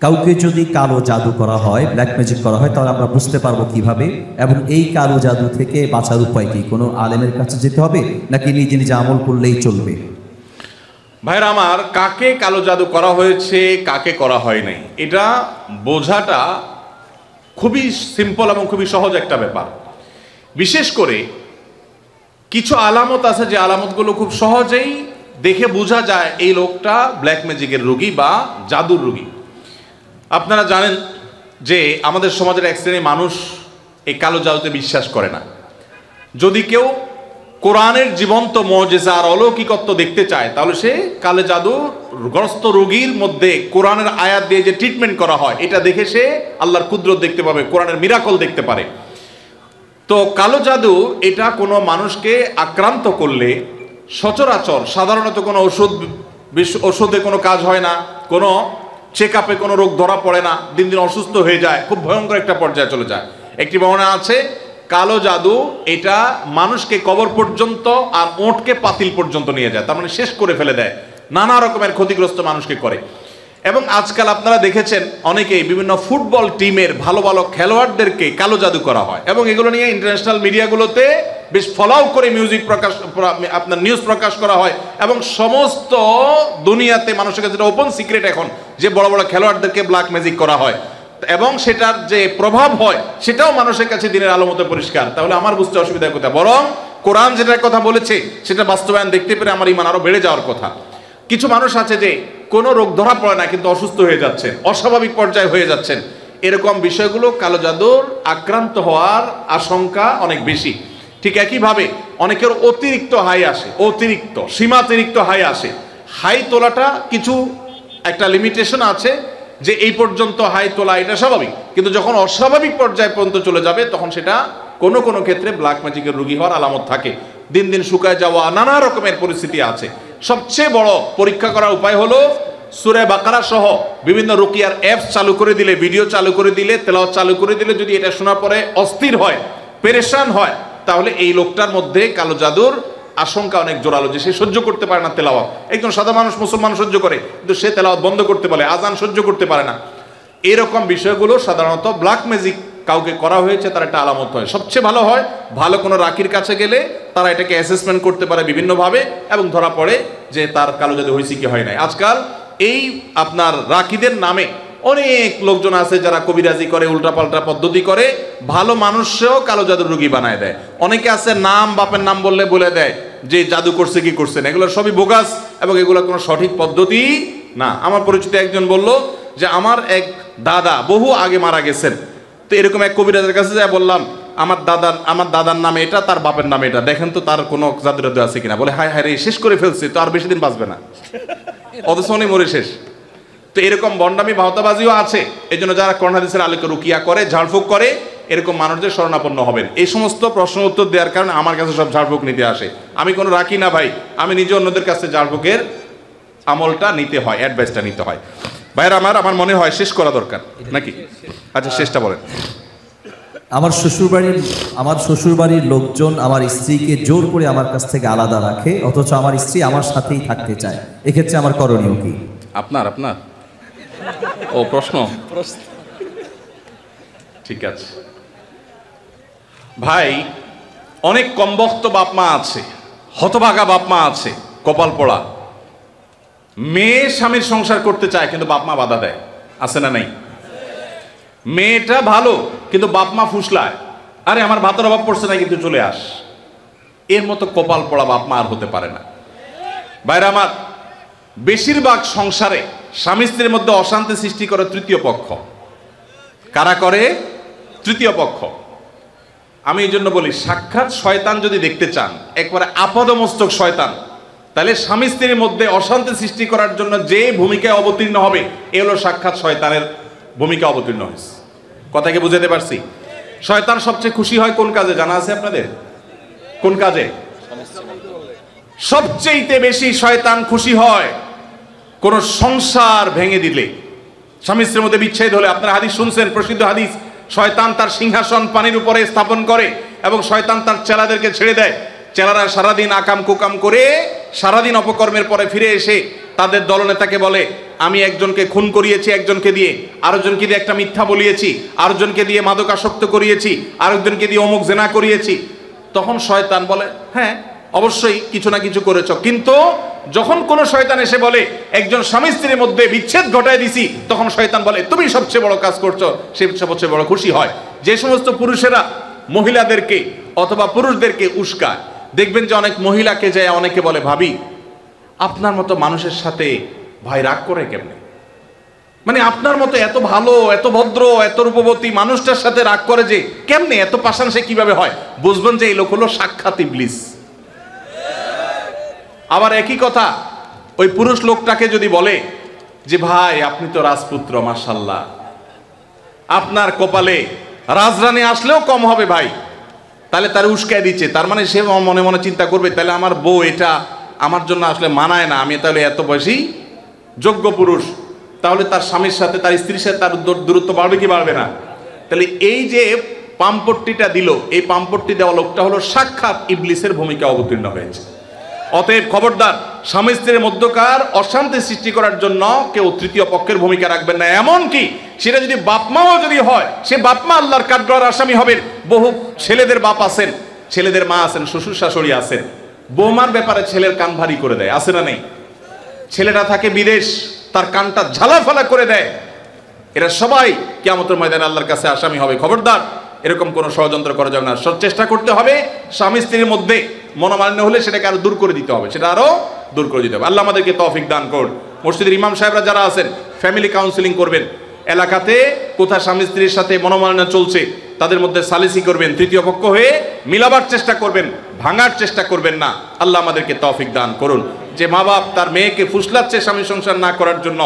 কাউকে যদি কালো জাদু করা হয়, ব্ল্যাক ম্যাজিক করা হয়, তাহলে আমরা বুঝতে পারবো কিভাবে, এবং এই কালো জাদু থেকে বাঁচার উপায় কি? কোনো আলেমের কাছে যেতে হবে নাকি নিজে নিজে আমল করলেই চলবে? ভাইরা আমার, কাকে কালো জাদু করা হয়েছে কাকে করা হয় নাই এটা বোঝাটা খুবই সিম্পল এবং খুবই সহজ একটা ব্যাপার। বিশেষ করে কিছু আলামত আছে যে আলামতগুলো খুব সহজেই দেখে বোঝা যায় এই লোকটা ব্ল্যাক ম্যাজিকের রোগী বা জাদুর রোগী। আপনারা জানেন যে আমাদের সমাজের এক শ্রেণীর মানুষ এই কালো জাদুতে বিশ্বাস করে না। যদি কেউ কোরআনের জীবন্ত মুজিজা আর অলৌকিকত্ব দেখতে চায় তাহলে সে কালো জাদুগ্রস্ত রোগীর মধ্যে কোরআনের আয়াত দিয়ে যে ট্রিটমেন্ট করা হয় এটা দেখে সে আল্লাহর কুদরত দেখতে পাবে, কোরআনের মিরাকল দেখতে পারে। তো কালো জাদু এটা কোনো মানুষকে আক্রান্ত করলে সচরাচর সাধারণত কোনো ওষুধে কোনো কাজ হয় না, কোনো চেক আপে কোনো রোগ ধরা পড়ে না, দিন দিন অসুস্থ হয়ে যায়, খুব ভয়ঙ্কর একটা পর্যায়ে চলে যায়। একটি বর্ণনা আছে কালো জাদু এটা মানুষকে কবর পর্যন্ত আর ওঁটকে পাতিল পর্যন্ত নিয়ে যায়, তার মানে শেষ করে ফেলে দেয়, নানা রকমের ক্ষতিগ্রস্ত মানুষকে করে। এবং আজকাল আপনারা দেখেছেন অনেকেই বিভিন্ন ফুটবল টিমের ভালো ভালো খেলোয়াড়দেরকে কালো জাদু করা হয় এবং এগুলো নিয়ে ইন্টারন্যাশনাল মিডিয়াগুলোতে বেশ ফলাও করে আপনার নিউজ প্রকাশ করা হয় এবং সমস্ত দুনিয়াতে মানুষের কাছে ওপেন সিক্রেট এখন যে বড় বড় খেলোয়াড়দেরকে ব্ল্যাক ম্যাজিক করা হয় এবং সেটার যে প্রভাব হয় সেটাও মানুষের কাছে দিনের আলো মতো পরিষ্কার। তাহলে আমার বুঝতে অসুবিধার কথা, বরং কোরআন যেটার কথা বলেছে সেটা বাস্তবায়ন দেখতে পেরে আমার ঈমান আরো বেড়ে যাওয়ার কথা। কিছু মানুষ আছে যে কোনো রোগ ধরা পড়ে না কিন্তু অসুস্থ হয়ে যাচ্ছেন, অস্বাভাবিক পর্যায়ে হয়ে যাচ্ছেন, এরকম বিষয়গুলো কালো জাদুর আক্রান্ত হওয়ার আশঙ্কা অনেক বেশি। ঠিক একইভাবে অনেকের অতিরিক্ত হাই আসে, অতিরিক্ত সীমাতিরিক্ত হাই আসে। হাই তোলাটা কিছু একটা লিমিটেশন আছে যে এই পর্যন্ত হাই তোলা এটা স্বাভাবিক, কিন্তু যখন অস্বাভাবিক পর্যায়ে পর্যন্ত চলে যাবে তখন সেটা কোনো কোনো ক্ষেত্রে ব্ল্যাক ম্যাজিকের রোগী হওয়ার আলামত থাকে। দিন দিন শুকায় যাওয়া, নানা রকমের পরিস্থিতি আছে। সবচেয়ে বড় পরীক্ষা করার উপায় হলো সূরা বাকারা সহ বিভিন্ন রুকিয়ার অ্যাপস চালু করে দিলে, ভিডিও চালু করে দিলে, তেলাওয়াত চালু করে দিলে যদি এটা শোনার পরে অস্থির হয়, পেরেশান হয়, তাহলে এই লোকটার মধ্যে কালো জাদুর আশঙ্কা অনেক জোরালো, যে সে সহ্য করতে পারে না তেলাওয়াত। একজন সাদা মানুষ মুসলমান সহ্য করে, কিন্তু সে তেলাওয়াত বন্ধ করতে পারে, আজান সহ্য করতে পারে না। এরকম বিষয়গুলো সাধারণত ব্ল্যাক ম্যাজিক কাউকে করা হয়েছে তার একটা আলামত হয়। সবচেয়ে ভালো হয় ভালো কোনো রাকির কাছে গেলে তারা এটাকে অ্যাসেসমেন্ট করতে পারে বিভিন্নভাবে এবং ধরা পড়ে যে তার কালো জাদু হয়েছে কি হয় নাই। আজকাল এই আপনার রাকিদের নামে অনেক লোকজন আছে যারা কবিরাজি করে, উল্টাপাল্টা পদ্ধতি করে, ভালো মানুষও কালো জাদুর রোগী বানায় দেয়। অনেকে আছে নাম বাপের নাম বললে বলে দেয় যে জাদু করছে কি করছে না, এগুলো সবই বোগাস এবং এগুলো কোনো সঠিক পদ্ধতি না। আমার পরিচিত একজন বলল যে আমার এক দাদা বহু আগে মারা গেছেন, তো এরকম এক কবিরাজের কাছে যাই বললাম আমার দাদার নামে এটা, তার বাপের নামে এটা, দেখেন তো তার কোনো জাদু টাদু আছে কিনা। বলে হায় হায় রে, শেষ করে ফেলছে, তো আর বেশি দিন বাঁচবে না, অথচ উনি মরে শেষ। তো এরকম বন্ডামি ভাওতাবাজিও আছে। এই জন্য যারা কোরআন হাদিসের আলোকে রুকিয়া করে, ঝাড়ফুঁক করে, এরকম মানুষদের শরণাপন্ন হবেন। এই সমস্ত প্রশ্ন উত্তর দেওয়ার কারণে আমার কাছে সব ঝাড়ফুঁক নিতে আসে। আমি কোনো রাখি না ভাই, আমি নিজে অন্যদের কাছে ঝাড়ফুঁকের আমলটা নিতে হয়, অ্যাডভাইসটা নিতে হয়। ভাইরা আমার মনে হয় শেষ করা দরকার নাকি? আচ্ছা, শেষটা বলেন। আমার শ্বশুরবাড়ির লোকজন আমার স্ত্রীকে জোর করে আমার কাছ থেকে আলাদা রাখে, অথচ আমার স্ত্রী আমার সাথেই থাকতে চায়, এক্ষেত্রে আমার করণীয় কি? আপনার ও প্রশ্ন ঠিক আছে ভাই, অনেক কমবক্ত বাপ মা আছে, হতভাগা বাপ মা আছে, কপাল পোড়া, মেয়ে স্বামীর সংসার করতে চায় কিন্তু বাপ মা বাধা দেয়, আছে না নাই? মেয়েটা ভালো কিন্তু বাপ মা ফুসলায়, আরে আমার ভাতের অভাব পড়ছে না কিন্তু চলে আস। এর মতো কপাল পোড়া বাপ মা আর হতে পারে না। ভাইরা আমার, বেশিরভাগ সংসারে স্বামী স্ত্রীর মধ্যে অশান্তি সৃষ্টি করে তৃতীয় পক্ষ। কারা করে? তৃতীয় পক্ষ। আমি এই জন্য বলি, সাক্ষাৎ শয়তান যদি দেখতে চান, একবারে আপাদমস্তক শয়তান, তাহলে স্বামী স্ত্রীর মধ্যে অশান্তি সৃষ্টি করার জন্য যে ভূমিকায় অবতীর্ণ হবে এ হলো সাক্ষাৎ শয়তানের ভূমিকা অবতীর্ণ হয়েছে। কথাকে বুঝাতে পারছি? শয়তান সবচেয়ে খুশি হয় কোন কাজে জানা আছে আপনাদের? কোন কাজে সবচেয়ে বেশি শয়তান খুশি হয়? কোন সংসার ভেঙে দিলে, স্বামী স্ত্রীর মধ্যে বিচ্ছেদ হলে। আপনারা হাদিস শুনছেন, প্রসিদ্ধ হাদিস, শয়তান তার সিংহাসন পানির উপরে স্থাপন করে এবং শয়তান তার চেলাদেরকে ছেড়ে দেয়। চেলারা সারাদিন আকাম কুকাম করে সারাদিন অপকর্মের পরে ফিরে এসে তাদের দলনেতাকে বলে আমি একজনকে খুন করিয়েছি একজনকে দিয়ে, আরেকজনকে দিয়ে একটা মিথ্যা বলিয়েছি, আরেকজনকে দিয়ে মাদকাসক্ত করিয়েছি, আরেকজনকে দিয়ে অমুক জেনা করিয়েছি, তখন শয়তান বলে হ্যাঁ অবশ্যই কিছু না কিছু করেছ। কিন্তু যখন কোন শয়তান এসে বলে একজন স্বামী স্ত্রীর মধ্যে বিচ্ছেদ ঘটায় দিছি, তখন শয়তান বলে তুমি সবচেয়ে বড় কাজ করছো, সে সবচেয়ে বড় খুশি হয়। যে সমস্ত পুরুষেরা মহিলাদেরকে অথবা পুরুষদেরকে উস্কায়, দেখবেন যে অনেক মহিলাকে যায় অনেকে বলে ভাবি আপনার মতো মানুষের সাথে ভাই রাগ করে কেমনে, মানে আপনার মতো এত ভালো এত ভদ্র এত রূপবতী মানুষটার সাথে রাগ করে যে কেমনে, এত পাষাণ সে কিভাবে হয়, বুঝবেন যে এই লোক হলো সাক্ষাৎ ইবলিস। আবার একই কথা ওই পুরুষ লোকটাকে যদি বলে যে ভাই আপনি তো রাজপুত্র মাশাআল্লাহ, আপনার কপালে রাজরানী আসলেও কম হবে ভাই, তাহলে তার উস্কায় দিচ্ছে, তার মানে সে মনে মনে চিন্তা করবে তাহলে আমার বউ এটা আমার জন্য আসলে মানায় না, আমি তাহলে এত বেশি যোগ্য পুরুষ, তাহলে তার স্বামীর সাথে তার স্ত্রীর সাথে তার দূরত্ব বাড়বে কি বাড়বে না? তাহলে এই যে পাম্পট্টিটা দিল, এই পাম্পট্টি দেওয়া লোকটা হলো সাক্ষাৎ ইবলিসের ভূমিকা অবতীর্ণ হয়েছে। অতএব খবরদার, স্বামী স্ত্রীর মধ্যকার অশান্তি সৃষ্টি করার জন্য কেউ তৃতীয় পক্ষের ভূমিকা রাখবেন না। এমন কি সেটা যদি বাপমাও যদি হয়, সে বাপমা আল্লাহর কাঠগড়ার আসামি হবেন। বহু ছেলেদের বাপ আছেন, ছেলেদের মা আছেন, শ্বশুর শাশুড়ি আছেন, বৌমার ব্যাপারে ছেলের কান ভারী করে দেয়, আছে না নেই? ছেলেটা থাকে বিদেশ, তার কানটা ঝালাফালা করে দেয়। এরা সবাই কিয়ামতের ময়দানে আল্লাহর কাছে আসামি হবে। খবরদার, এরকম কোনো ষড়যন্ত্র করা যাবে না। চেষ্টা করতে হবে স্বামী স্ত্রীর মধ্যে মনোমালিন্য হলে সেটাকে আরো দূর করে দিতে হবে, সেটা আরো দূর করে দিতে হবে। আল্লাহ আমাদেরকে তৌফিক দান করুন। মসজিদের ইমাম সাহেবরা যারা আছেন ফ্যামিলি কাউন্সিলিং করবেন, এলাকাতে কোথায় স্বামী স্ত্রীর সাথে মনোমালিন্য চলছে তাদের মধ্যে সালিসি করবেন, তৃতীয় পক্ষ হয়ে মিলাবার চেষ্টা করবেন, ভাঙার চেষ্টা করবেন না। আল্লাহ আমাদেরকে তৌফিক দান করুন। যে মা বাপ তার মেয়েকে ফুসলাচ্ছে স্বামী সংসার না করার জন্য,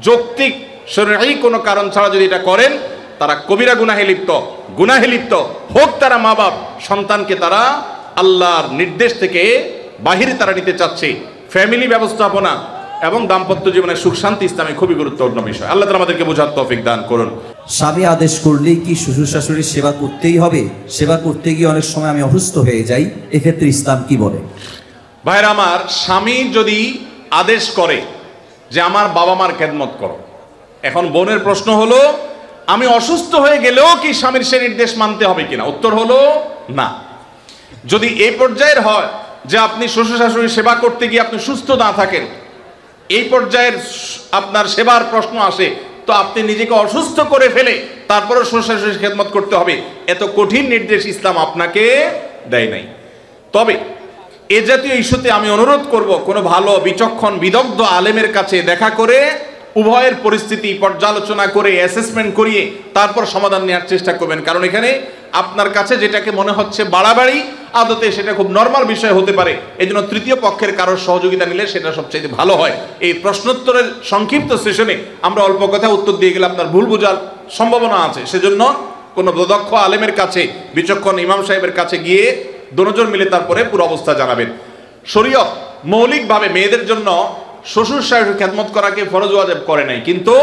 যৌক্তিক শরঈ কোনো কারণ ছাড়া যদি এটা করেন, তারা কবিরা গুনাহে লিপ্ত হোক। তারা মা বাপ সন্তানকে তারা আল্লাহর নির্দেশ থেকে বাহিরে তারা নিতে চাচ্ছে। ফ্যামিলি ব্যবস্থাপনা এবং দাম্পত্য জীবনের সুখ শান্তি ইসলামে খুবই গুরুত্বপূর্ণ বিষয়। আল্লাহ তাআলা আমাদেরকে বোঝার তৌফিক দান করুন। স্বামী আদেশ করলেই কি শ্বশুর শাশুড়ির সেবা করতেই হবে? সেবা করতে গিয়ে অনেক সময় আমি অসুস্থ হয়ে যাই, এক্ষেত্রে ইসলাম কি বলে? ভাইরা আমার, স্বামী যদি আদেশ করে যে আমার বাবা মার খেদমত করো, এখন বোনের প্রশ্ন হলো আমি অসুস্থ হয়ে গেলেও কি স্বামীর সে নির্দেশ মানতে হবে কিনা? উত্তর হলো না। যদি এই পর্যায়ের হয় যে আপনি শ্বশুর শাশুড়ির সেবা করতে গিয়ে আপনি সুস্থ না থাকেন, এই পর্যায়ের আপনার সেবার প্রশ্ন আসে, তো আপনি নিজেকে অসুস্থ করে ফেলে তারপরে শ্বশুর শাশুড়ির খেদমত করতে হবে, এত কঠিন নির্দেশ ইসলাম আপনাকে দেয় নাই। তবে এ জাতীয় ইস্যুতে আমি অনুরোধ করব, কোনো ভালো বিচক্ষণ বিদগ্ধ আলেমের কাছে দেখা করে উভয়ের পরিস্থিতি পর্যালোচনা করে অ্যাসেসমেন্ট করিয়ে তারপর সমাধান নেওয়ার চেষ্টা করবেন। কারণ এখানে আপনার কাছে যেটাকে মনে হচ্ছে বাড়াবাড়ি, আদতে সেটা খুব নর্মাল বিষয় হতে পারে। এই জন্য তৃতীয় পক্ষের কারোর সহযোগিতা নিলে সেটা সবচেয়ে ভালো হয়। এই প্রশ্নোত্তরের সংক্ষিপ্ত সেশনে আমরা অল্প কথা উত্তর দিয়ে গেলে আপনার ভুল বোঝার সম্ভাবনা আছে। সেজন্য কোনো দক্ষ আলেমের কাছে, বিচক্ষণ ইমাম সাহেবের কাছে গিয়ে দুজন মিলে তারপরে পুরো অবস্থা জানাবেন। শরীয়ত মৌলিকভাবে মেয়েদের জন্য শ্বশুর শাশুড়ির খেদমত করাকে ফরজ ওয়াজিব করে নাই, কিন্তু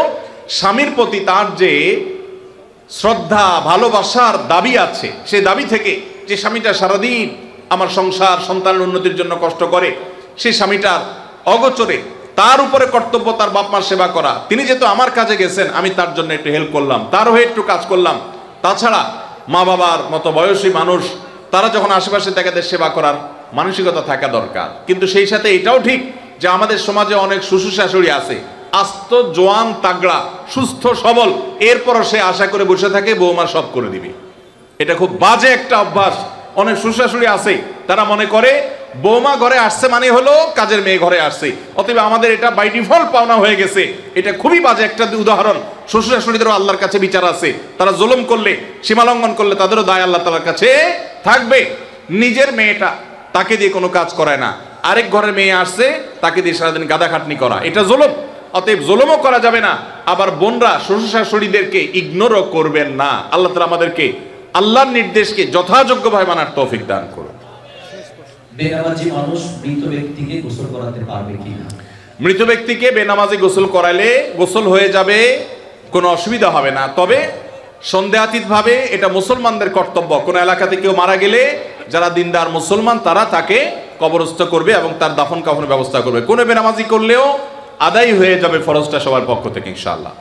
স্বামীর প্রতি তার যে শ্রদ্ধা ভালোবাসার দাবি আছে, সেই দাবি থেকে যে স্বামীটা সারাদিন আমার সংসার সন্তানের উন্নতির জন্য কষ্ট করে, সেই স্বামীটার অগোচরে তার উপরে কর্তব্য তার বাপ মার সেবা করা। তিনি যেহেতু আমার কাজে গেছেন, আমি তার জন্য একটু হেল্প করলাম, তার হয়ে একটু কাজ করলাম। তাছাড়া মা বাবার মতো বয়সী মানুষ, তারা যখন আশেপাশে তাদের সেবা করার মানসিকতা থাকা দরকার। কিন্তু সেই সাথে এটাও ঠিক যে আমাদের সমাজে অনেক শ্বশুর শাশুড়ি আছে আস্ত জোয়ান তাগড়া সুস্থ সবল, এরপরও সে আশা করে বসে থাকে বৌমা সব করে দিবে। এটা খুব বাজে একটা অভ্যাস। অনেক শ্বশুর শাশুড়ি আছে তারা মনে করে বৌমা ঘরে আসছে মানে হলো কাজের মেয়ে ঘরে আসছে, অতএব আমাদের এটা বাই ডিফল্ট পাওনা হয়ে গেছে। এটা খুবই বাজে একটা উদাহরণ। শ্বশুর শাশুড়িদেরও আল্লাহর কাছে বিচার আছে, তারা জুলুম করলে, সীমালঙ্ঘন করলে তাদেরও দায় আল্লাহ তাআলার কাছে থাকবে। নিজের মেয়েটা তাকে দিয়ে কোনো কাজ করায় না, আরেক ঘরের মেয়ে আসছে তাকে দিয়ে সারাদিন গাদা খাটনি করা, এটা জুলুম। অতএব জুলুমও করা যাবে না, আবার বোনরা শ্বশুর শাশুড়িদেরকে ইগনোরও করবেন না। আল্লাহ তাআলা আমাদেরকে আল্লাহর নির্দেশকে যথাযোগ্যভাবে মানার তৌফিক দান করুন। বেনামাজি মানুষ মৃত ব্যক্তিকে গোসল করাতে পারবে কিনা? মৃত ব্যক্তিকে বেনামাজি গোসল করাইলে গোসল হয়ে যাবে, কোনো অসুবিধা হবে না। তবে সন্দেহাতীতভাবে এটা মুসলমানদের কর্তব্য। কোনো এলাকাতে কেউ মারা গেলে যারা দিনদার মুসলমান তারা তাকে কবরস্থ করবে এবং তার দাফন কাফনের ব্যবস্থা করবে। কোনো বেনামাজি করলেও আদায় হয়ে যাবে ফরজটা সবার পক্ষ থেকে ইনশাআল্লাহ।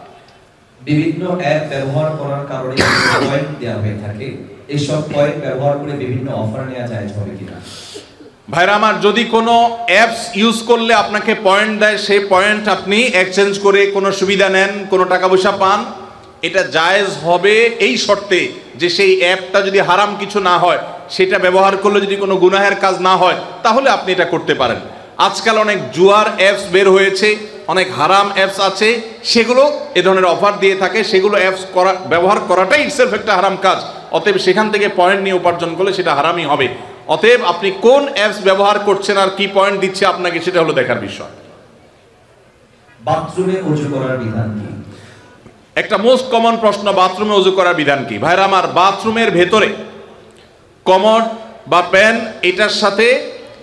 বিভিন্ন অ্যাপ ব্যবহার করার কারণে পয়েন্ট দেওয়া হয়ে থাকে, এইসব পয়েন্ট ব্যবহার করে বিভিন্ন অফার নেওয়া যায় হবে কিনা? ভাইরা আমার, যদি কোনো অ্যাপস ইউজ করলে আপনাকে পয়েন্ট দেয়, সেই পয়েন্ট আপনি এক্সচেঞ্জ করে কোনো সুবিধা নেন, কোনো টাকা পয়সা পান, এটা জায়েজ হবে এই শর্তে যে সেই অ্যাপটা যদি হারাম কিছু না হয়, সেটা ব্যবহার করলে যদি কোনো গুনাহের কাজ না হয়, তাহলে আপনি এটা করতে পারেন। আজকাল অনেক জুয়ার অ্যাপস বের হয়েছে, অনেক হারাম অ্যাপস আছে, সেগুলো এ ধরনের অফার দিয়ে থাকে, সেগুলো অ্যাপস ব্যবহার করাটাই ইটসেলফ একটা হারাম কাজ। অতএব সেখান থেকে পয়েন্ট নিয়ে উপার্জন করলে সেটা হারামই হবে। অতএব আপনি কোন অ্যাপস ব্যবহার করছেন আর কি পয়েন্ট দিচ্ছে আপনাকে, সেটা হলো দেখার বিষয়। বাথরুমে ওযু করার বিধান কি? একটা মোস্ট কমন প্রশ্ন, বাথরুমে ওযু করার বিধান কি? ভাইরা আমার, বাথরুমের ভেতরে কমোড বা প্যান, এটার সাথে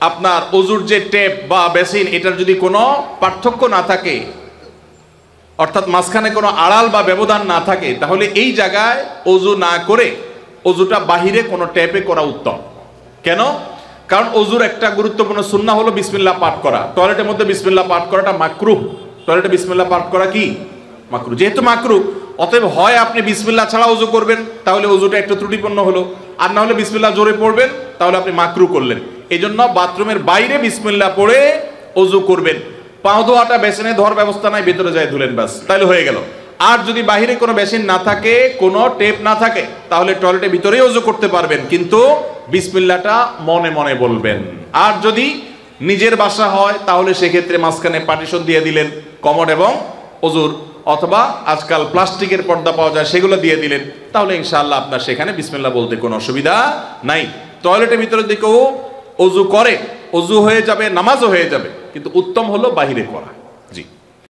আপনার ওযুর যে টেপ বা বেসিন, এটার যদি কোনো পার্থক্য না থাকে, অর্থাৎ মাঝখানে কোনো আড়াল বা ব্যবধান না থাকে, তাহলে এই জায়গায় ওযু না করে ওযুটা বাহিরে কোনো ট্যাপে করা উত্তম। কেন? কারণ ওযুর একটা গুরুত্বপূর্ণ সুন্নাহ হলো বিসমিল্লাহ পাঠ করা। টয়লেটের মধ্যে বিসমিল্লাহ পাঠ করাটা মাকরুহ। টয়লেটে বিসমিল্লাহ পাঠ করা কি মাকরুহ? যেহেতু মাকরুহ, অতএব হয় আপনি বিসমিল্লাহ ছাড়া ওযু করবেন, তাহলে ওযুটা একটু ত্রুটিপূর্ণ হলো, আর না হলে বিসমিল্লাহ জোরে পড়বেন, তাহলে আপনি মাকরুহ করলেন। এই জন্য বাথরুমের বাইরে বিসমিল্লাহ পড়ে ওযু করবেন। পাও ধোয়াটা বেসিনে ধোয়ার ব্যবস্থা নাই, ভেতরে যায় ধুলেন, ব্যাস, তাহলে হয়ে গেল। আর যদি বাহিরে কোনো বেসিন না থাকে, কোনো টেপ না থাকে, তাহলে টয়লেটের ভিতরেই ওযু করতে পারবেন, কিন্তু বিসমিল্লাহটা মনে মনে বলবেন। আর যদি নিজের বাসা হয়, তাহলে সেক্ষেত্রে মাঝখানে পার্টিশন দিয়ে দিলেন কমোড এবং ওযুর, অথবা আজকাল প্লাস্টিকের পর্দা পাওয়া যায়, সেগুলো দিয়ে দিলেন, তাহলে ইনশাআল্লাহ আপনার সেখানে বিসমিল্লাহ বলতে কোনো অসুবিধা নাই। টয়লেটের ভিতরে দিকেও ওযু করে, ওযু হয়ে যাবে, নামাজও হয়ে যাবে, কিন্তু উত্তম হলো বাহিরে করা। জি।